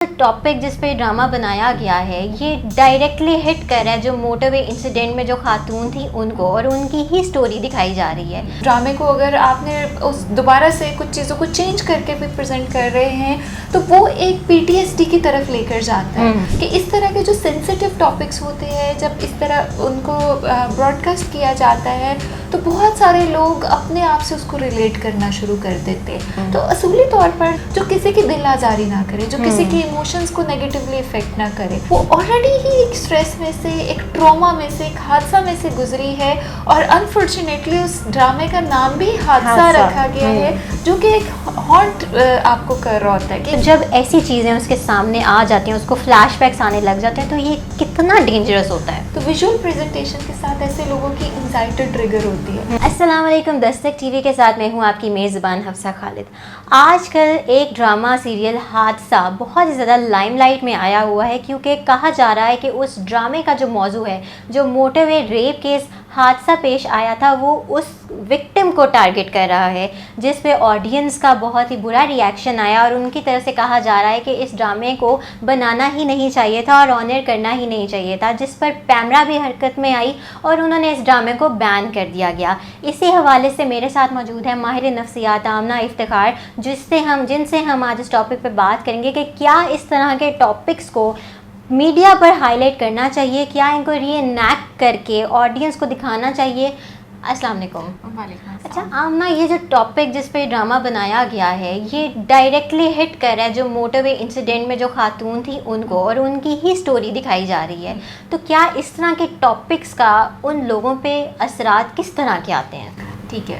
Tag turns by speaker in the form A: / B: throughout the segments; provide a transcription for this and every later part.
A: Topic जिस पे drama बनाया गया है ये डायरेक्टली हिट कर रहा है जो मोटरवे इंसिडेंट में जो खातून थी उनको, और उनकी ही स्टोरी दिखाई जा रही है।
B: ड्रामे को अगर आपने उस दोबारा से कुछ चीज़ों को चेंज करके भी प्रेजेंट कर रहे हैं तो वो एक पीटीएसडी की तरफ लेकर जाता है कि इस तरह के जो सेंसिटिव टॉपिक्स होते हैं जब इस तरह उनको ब्रॉडकास्ट किया जाता है तो बहुत सारे लोग अपने आप से उसको रिलेट करना शुरू कर देते हैं। तो असूली तौर पर जो किसी की दिल आज़ारी ना करे, जो किसी के इमोशंस को नेगेटिवली इफेक्ट ना करे, वो ऑलरेडी ही एक स्ट्रेस में से, एक ट्रॉमा में से, एक हादसा में से गुजरी है और अनफॉर्चुनेटली उस ड्रामे का नाम भी हादसा रखा गया है जो कि एक हॉन्ट आपको कर रहा होता है कि
A: जब ऐसी चीज़ें उसके सामने आ जाती हैं, उसको फ्लैशबैक्स आने लग जाते हैं, तो ये कितना डेंजरस होता है।
B: तो विजुअल प्रेजेंटेशन के साथ ऐसे लोगों की एंजाइटी ट्रिगर होती है।
A: अस्सलाम वालेकुम, दस्तक टीवी के साथ मैं हूँ आपकी मेज़बान हफ्सा खालिद। आजकल एक ड्रामा सीरियल हादसा बहुत ही ज़्यादा लाइमलाइट में आया हुआ है क्योंकि कहा जा रहा है कि उस ड्रामे का जो मौजू है, जो मोटरवे रेप केस हादसा पेश आया था, वो उस विक्टिम को टारगेट कर रहा है, जिस पे ऑडियंस का बहुत ही बुरा रिएक्शन आया और उनकी तरफ से कहा जा रहा है कि इस ड्रामे को बनाना ही नहीं चाहिए था और ऑनर करना ही नहीं चाहिए था, जिस पर पैमरा भी हरकत में आई और उन्होंने इस ड्रामे को बैन कर दिया गया। इसी हवाले से मेरे साथ मौजूद है माहिर नफ्सियात आमना इफ्तिखार, जिनसे हम आज इस टॉपिक पर बात करेंगे कि क्या इस तरह के टॉपिक्स को मीडिया पर हाईलाइट करना चाहिए, क्या इनको रीएनैक्ट करके ऑडियंस को दिखाना चाहिए। अस्सलाम वालेकुम। अच्छा आमना, ये जो टॉपिक जिस पे ड्रामा बनाया गया है ये डायरेक्टली हिट कर रहा है जो मोटरवे इंसिडेंट में जो खातून थी उनको, और उनकी ही स्टोरी दिखाई जा रही है। तो क्या इस तरह के टॉपिक्स का उन लोगों पे असरात किस तरह के आते हैं?
B: ठीक है,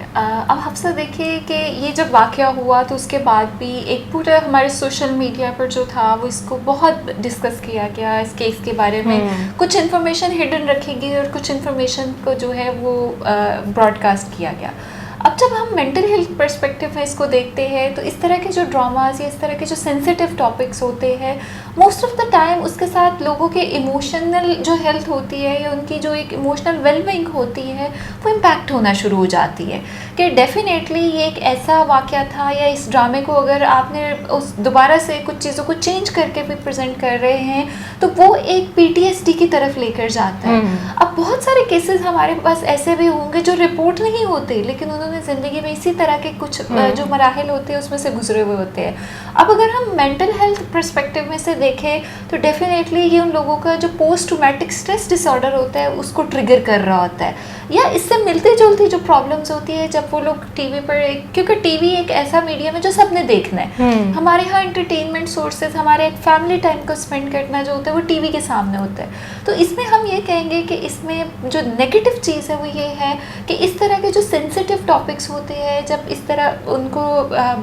B: अब हफ्सा देखिए कि ये जब वाक़या हुआ तो उसके बाद भी एक पूरा हमारे सोशल मीडिया पर जो था वो इसको बहुत डिस्कस किया गया इस केस के बारे में। कुछ इन्फॉर्मेशन हिडन रखी गई और कुछ इन्फॉर्मेशन को जो है वो ब्रॉडकास्ट किया गया। अब जब हम मेंटल हेल्थ पर्सपेक्टिव में इसको देखते हैं तो इस तरह के जो ड्रामाज या इस तरह के जो सेंसिटिव टॉपिक्स होते हैं मोस्ट ऑफ द टाइम उसके साथ लोगों के इमोशनल जो हेल्थ होती है या उनकी जो एक इमोशनल वेलबींग होती है वो इम्पैक्ट होना शुरू हो जाती है कि डेफिनेटली ये एक ऐसा वाक़या था या इस ड्रामे को अगर आपने उस दोबारा से कुछ चीज़ों को चेंज करके भी प्रेजेंट कर रहे हैं तो वो एक पीटीएसडी की तरफ लेकर जाता है। अब बहुत सारे केसेस हमारे पास ऐसे भी होंगे जो रिपोर्ट नहीं होते लेकिन उन्होंने ज़िंदगी में इसी तरह के कुछ जो मराहिल होते हैं उसमें से गुजरे हुए होते हैं। अब अगर हम मेंटल हेल्थ पर्सपेक्टिव में से देखें तो डेफिनेटली ये उन लोगों का जो पोस्ट ट्रॉमेटिक स्ट्रेस डिसऑर्डर होता है उसको ट्रिगर कर रहा होता है, या इससे मिलती जुलती जो प्रॉब्लम्स होती है जब वो लोग टीवी पर, क्योंकि टीवी एक ऐसा मीडियम है जो सबने देखना है। हमारे यहाँ एंटरटेनमेंट सोर्सेज, हमारे एक फैमिली टाइम को स्पेंड करना जो होता है वो टीवी के सामने होता है। तो इसमें हम ये कहेंगे कि इसमें जो नेगेटिव चीज़ है वो ये है कि इस तरह के जो सेंसिटिव टॉपिक्स होते हैं जब इस तरह उनको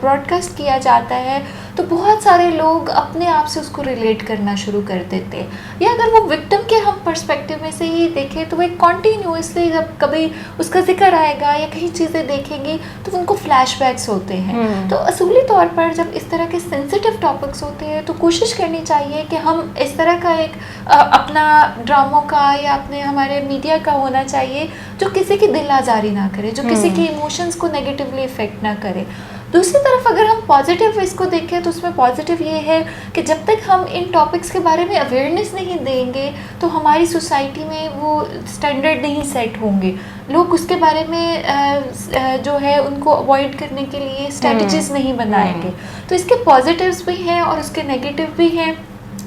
B: ब्रॉडकास्ट किया जाता है तो बहुत सारे लोग अपने आप से उसको रिलेट करना शुरू कर देते हैं। या अगर वो विक्टिम के हम पर्सपेक्टिव में से ही देखें तो वो एक कॉन्टीन्यूसली जब कभी उसका जिक्र आएगा या कई चीज़ें देखेंगी तो उनको फ्लैशबैक्स होते हैं। तो असूली तौर पर जब इस तरह के सेंसिटिव टॉपिक्स होते हैं तो कोशिश करनी चाहिए कि हम इस तरह का एक अपना ड्रामों का या अपने हमारे मीडिया का होना चाहिए जो किसी की दिल आज़ारी ना करे, जो किसी के इमोशंस को नेगेटिवली इफेक्ट ना करे। दूसरी तरफ अगर हम पॉजिटिव इसको देखें तो उसमें पॉजिटिव ये है कि जब तक हम इन टॉपिक्स के बारे में अवेयरनेस नहीं देंगे तो हमारी सोसाइटी में वो स्टैंडर्ड नहीं सेट होंगे। लोग उसके बारे में जो है उनको अवॉइड करने के लिए स्ट्रेटजीज नहीं बनाएंगे। तो इसके पॉजिटिव्स भी हैं और उसके नेगेटिव भी हैं।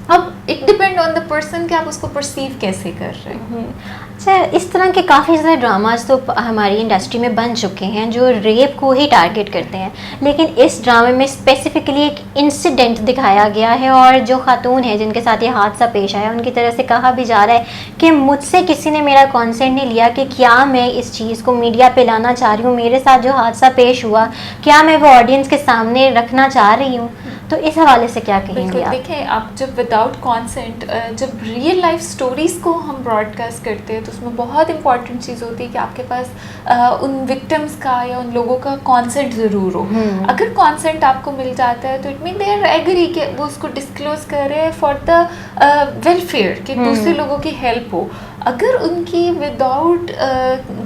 B: अब it depend on the person कि आप उसको परसीव कैसे कर रहे हैं।
A: अच्छा, इस तरह के काफ़ी सारे ड्रामाज तो हमारी इंडस्ट्री में बन चुके हैं जो रेप को ही टारगेट करते हैं, लेकिन इस ड्रामे में स्पेसिफिकली एक इंसिडेंट दिखाया गया है और जो खातून है जिनके साथ ये हादसा पेश आया उनकी तरफ से कहा भी जा रहा है कि मुझसे किसी ने मेरा कॉन्सेंट नहीं लिया कि क्या मैं इस चीज़ को मीडिया पे लाना चाह रही हूँ, मेरे साथ जो हादसा पेश हुआ क्या मैं वो ऑडियंस के सामने रखना चाह रही हूँ। तो इस हवाले से क्या कहेंगे आप?
B: देखिए, आप जब विदाउट कॉन्सेंट जब रियल लाइफ स्टोरीज़ को हम ब्रॉडकास्ट करते हैं तो उसमें बहुत इंपॉर्टेंट चीज़ होती है कि आपके पास उन विक्टिम्स का या उन लोगों का कॉन्सेंट ज़रूर हो। अगर कॉन्सेंट आपको मिल जाता है तो it mean they are agree कि वो उसको डिस्क्लोज कर रहे हैं फॉर द वेलफेयर, कि दूसरे लोगों की हेल्प हो। अगर उनकी विदाउट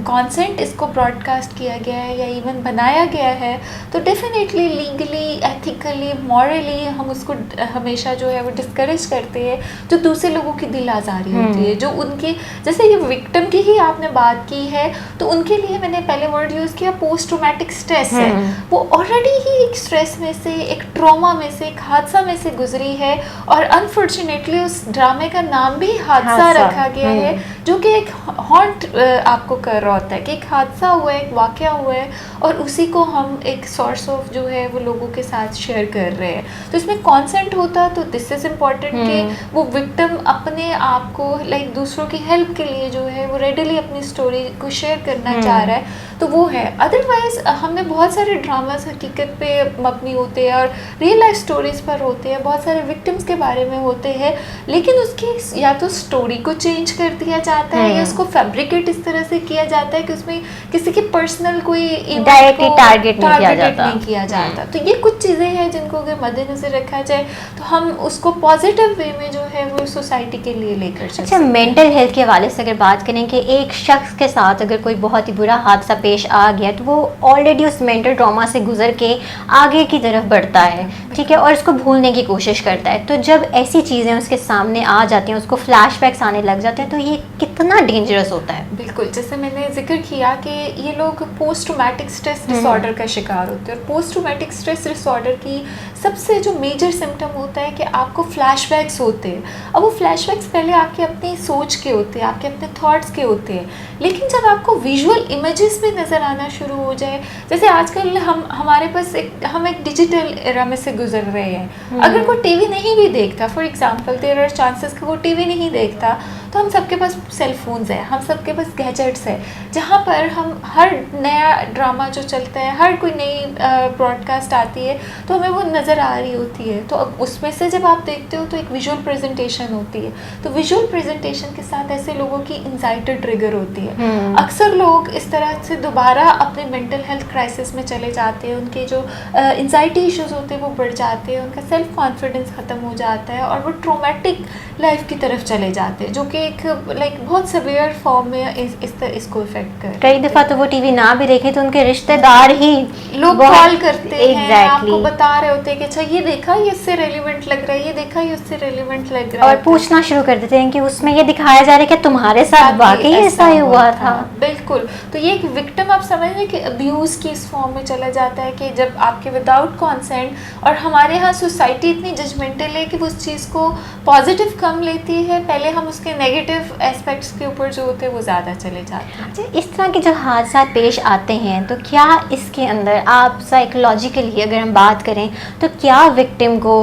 B: कॉन्सेंट इसको ब्रॉडकास्ट किया गया है या इवन बनाया गया है तो definitely legally, ethically, morally morally हम उसको हमेशा जो है वो डिस्करेज करते हैं, जो दूसरे लोगों की दिल आज़ारी होती है, जो उनके जैसे ये विक्टिम की ही आपने बात की है, तो उनके लिए मैंने पहले वर्ड यूज़ किया पोस्ट ट्रॉमेटिक स्ट्रेस है। वो ऑलरेडी ही एक स्ट्रेस में से, एक ट्रॉमा में से, एक हादसा में से गुजरी है, और अनफॉर्चुनेटली उस ड्रामे का नाम भी हादसा रखा गया है, जो कि एक हॉन्ट आपको कर रहा होता है कि एक हादसा हुआ है, एक वाक़या हुआ है, और उसी को हम एक सोर्स ऑफ जो है वो लोगों के साथ शेयर कर रहे हैं। तो इसमें कॉन्सेंट होता तो दिस इज़ इम्पॉर्टेंट कि वो विक्टिम अपने आप को लाइक दूसरों की हेल्प के लिए जो है वो रेडिली अपनी स्टोरी को शेयर करना चाह रहा है, तो वो है। अदरवाइज हमने बहुत सारे ड्रामास हकीकत पे मबनी होते हैं और रियल लाइफ स्टोरीज पर होते हैं, बहुत सारे विक्टिम्स के बारे में होते हैं, लेकिन उसकी या तो स्टोरी को चेंज कर दिया जाता है या उसको फैब्रिकेट इस तरह से किया जाता है कि उसमें किसी के पर्सनल कोई
A: डायरेक्टली टारगेट नहीं
B: किया जाता। तो ये कुछ चीज़ें हैं जिनको अगर मद्देनजर रखा जाए तो हम उसको पॉजिटिव वे में जो है वो सोसाइटी के लिए लेकर चल।
A: अच्छा, मेंटल हेल्थ के हवाले से अगर बात करें कि एक शख्स के साथ अगर कोई बहुत ही बुरा हादसा पेश आ गया तो वो ऑलरेडी उस मेंटल ट्रॉमा से गुजर के आगे की तरफ बढ़ता है, ठीक है, और इसको भूलने की कोशिश करता है। तो जब ऐसी चीज़ें उसके सामने आ जाती हैं, उसको फ्लैशबैक्स आने लग जाते हैं, तो ये कितना डेंजरस होता है।
B: बिल्कुल, जैसे मैंने जिक्र किया कि ये लोग पोस्ट ट्रॉमेटिक स्ट्रेस डिसऑर्डर का शिकार होते हैं, और पोस्ट ट्रॉमेटिक स्ट्रेस डिसऑर्डर की सबसे जो मेजर सिम्टम होता है कि आपको फ्लैशबैक्स होते हैं। अब वो फ्लैशबैक्स पहले आपके अपनी सोच के होते हैं, आपके अपने थॉट्स के होते हैं, लेकिन जब आपको विजुअल इमेजेस में नज़र आना शुरू हो जाए, जैसे आजकल हमारे पास हम एक डिजिटल एरा में से गुजर रहे हैं। अगर कोई टीवी नहीं भी देखता, for example there are chances कि वो टीवी नहीं देखता, तो हम सबके पास सेल फोन्स है, हम सबके पास गैजेट्स है, जहाँ पर हम हर नया ड्रामा जो चलता है, हर कोई नई ब्रॉडकास्ट आती है तो हमें वो नज़र आ रही होती है। तो अब उसमें से जब आप देखते हो तो एक विजुअल प्रेजेंटेशन होती है, तो विजुअल प्रेजेंटेशन के साथ ऐसे लोगों की एंजाइटी ट्रिगर होती है। अक्सर लोग इस तरह से दोबारा अपने मेंटल हेल्थ क्राइसिस में चले जाते हैं, उनके जो एंजाइटी इश्यूज होते हैं वो बढ़ जाते हैं, उनका सेल्फ कॉन्फिडेंस ख़त्म हो जाता है और वो ट्रोमेटिक लाइफ की तरफ चले जाते हैं, जो कि एक लाइक बहुत सीवियर फॉर्म में इसको इफेक्ट कर।
A: कई दफ़ा तो वो टीवी ना भी देखे तो उनके रिश्तेदार ही
B: लोग कॉल करते हैं, आपको
A: exactly.
B: बता रहे होते हैं कि अच्छा ये देखा, ये इससे रेलिवेंट लग रहा है, ये देखा, ये उससे रेलिवेंट लग रहा है,
A: और पूछना शुरू कर देते हैं कि उसमें ये दिखाया जा रहा है कि तुम्हारे साथ वाकई ऐसा ही हुआ था।
B: बिल्कुल, तो ये एक विक्टिम आप समझ रहे कि अब्यूज़ की इस फॉर्म में चला जाता है कि जब आपके विदाउट कॉन्सेंट, और हमारे यहाँ सोसाइटी इतनी जजमेंटल है कि वो उस चीज़ को पॉजिटिव कम लेती है, पहले हम उसके नेगेटिव एस्पेक्ट्स के ऊपर जो होते हैं वो ज़्यादा चले जाते हैं।
A: अच्छा, इस तरह के जो हादसा पेश आते हैं तो क्या इसके अंदर आप साइकोलॉजिकली अगर हम बात करें तो क्या विक्टिम को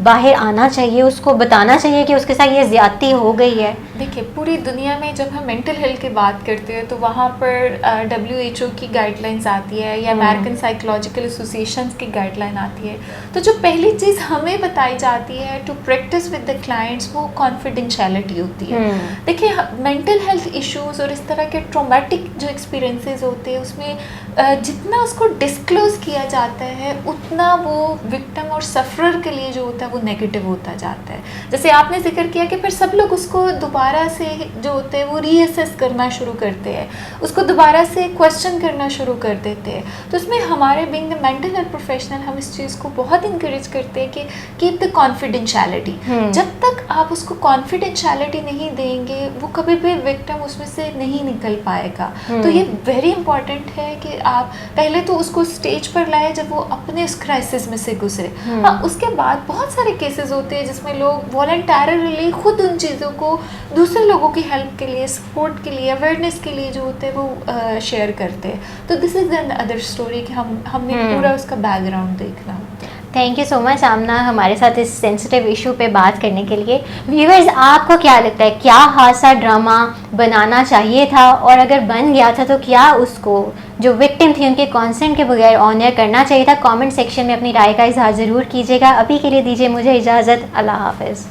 A: बाहर आना चाहिए, उसको बताना चाहिए कि उसके साथ ये ज़्यादती हो गई है?
B: देखिए, पूरी दुनिया में जब हम मेंटल हेल्थ की बात करते हैं तो वहाँ पर WHO की गाइडलाइंस आती है या अमेरिकन साइकोलॉजिकल एसोसिएशंस की गाइडलाइन आती है। तो जो पहली चीज़ हमें बताई जाती है to practise with the clients वो कॉन्फिडेंशियलिटी होती है। देखिए, मेंटल हेल्थ इश्यूज और इस तरह के ट्रॉमेटिक जो एक्सपीरियंसेस होते हैं उसमें जितना उसको डिस्क्लोज किया जाता है उतना वो विक्टिम और सफरर के लिए जो होता है वो नेगेटिव होता जाता है। जैसे आपने जिक्र किया कि फिर सब लोग उसको दोबारा से जो होते हैं वो रीअसेस करना शुरू करते हैं, उसको दोबारा से क्वेश्चन करना शुरू कर देते हैं। तो उसमें हमारे being the mental health professional हम इस चीज़ को बहुत इंकरेज करते हैं कि कीप द कॉन्फिडेंशियलिटी। जब तक आप उसको कॉन्फिडेंशियलिटी नहीं देंगे वो कभी भी विक्टिम उसमें से नहीं निकल पाएगा। तो ये वेरी इंपॉर्टेंट है कि आप पहले तो उसको स्टेज पर लाए जब वो अपने उस क्राइसिस में से गुजरे। हाँ, उसके बाद बहुत सारे केसेस होते हैं जिसमें लोग वॉलंटरली खुद उन चीज़ों को दूसरे लोगों की हेल्प के लिए, सपोर्ट के लिए, अवेयरनेस के लिए जो होते हैं वो शेयर करते हैं। तो this is an other story कि हमने पूरा उसका बैकग्राउंड देखना होता है।
A: थैंक यू सो मच आमना हमारे साथ इस सेंसिटिव इशू पे बात करने के लिए। व्यूअर्स, आपको क्या लगता है, क्या हादसा ड्रामा बनाना चाहिए था, और अगर बन गया था तो क्या उसको जो विक्टिम थी उनके कॉन्सेंट के बगैर ऑनर करना चाहिए था? कमेंट सेक्शन में अपनी राय का इजहार ज़रूर कीजिएगा। अभी के लिए दीजिए मुझे इजाज़त। अल्लाह हाफ़िज़।